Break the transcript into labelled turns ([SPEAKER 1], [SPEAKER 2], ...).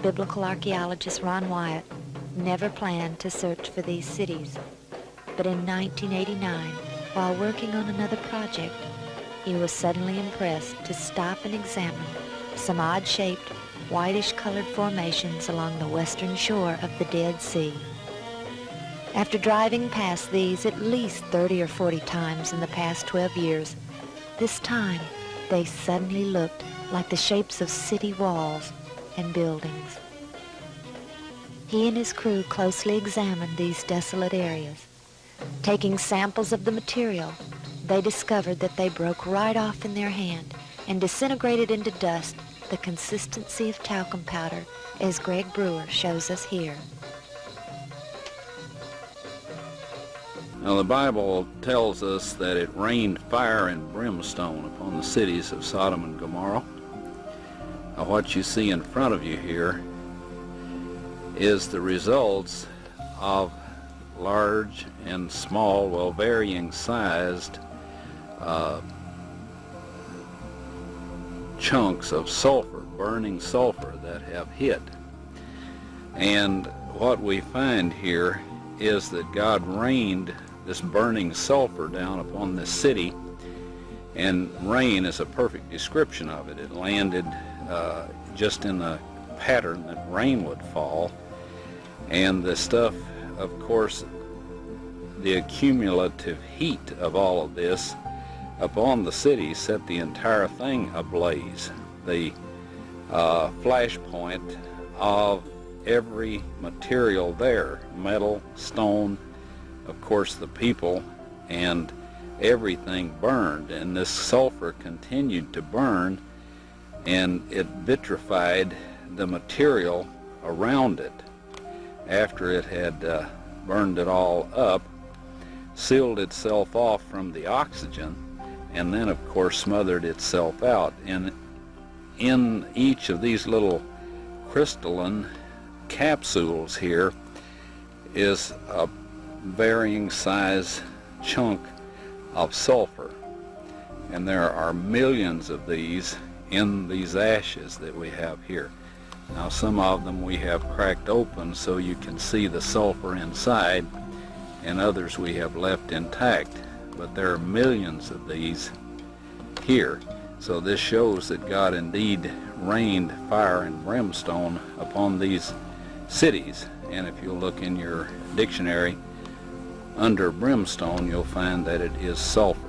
[SPEAKER 1] Biblical archaeologist Ron Wyatt never planned to search for these cities, but in 1989, while working on another project, he was suddenly impressed to stop and examine some odd-shaped, whitish-colored formations along the western shore of the Dead Sea. After driving past these at least 30 or 40 times in the past 12 years, this time they suddenly looked like the shapes of city walls and buildings. He and his crew closely examined these desolate areas. Taking samples of the material, they discovered that they broke right off in their hand and disintegrated into dust the consistency of talcum powder, as Greg Brewer shows us here.
[SPEAKER 2] Now, the Bible tells us that it rained fire and brimstone upon the cities of Sodom and Gomorrah. Now, what you see in front of you here is the results of large and small, well, varying sized chunks of sulfur, burning sulfur that have hit. And what we find here is that God rained this burning sulfur down upon this city, and rain is a perfect description of it. It landed just in the pattern that rain would fall, and the stuff, of course, the accumulative heat of all of this upon the city set the entire thing ablaze. The flash point of every material there, metal, stone, of course the people, and everything burned, and this sulfur continued to burn, and it vitrified the material around it after it had burned it all up, sealed itself off from the oxygen, and then of course smothered itself out. And in each of these little crystalline capsules here is a varying size chunk of sulfur, and there are millions of these in these ashes that we have here. Now, some of them we have cracked open so you can see the sulfur inside, and others we have left intact, but there are millions of these here. So this shows that God indeed rained fire and brimstone upon these cities. And if you look in your dictionary under brimstone, you'll find that it is sulfur.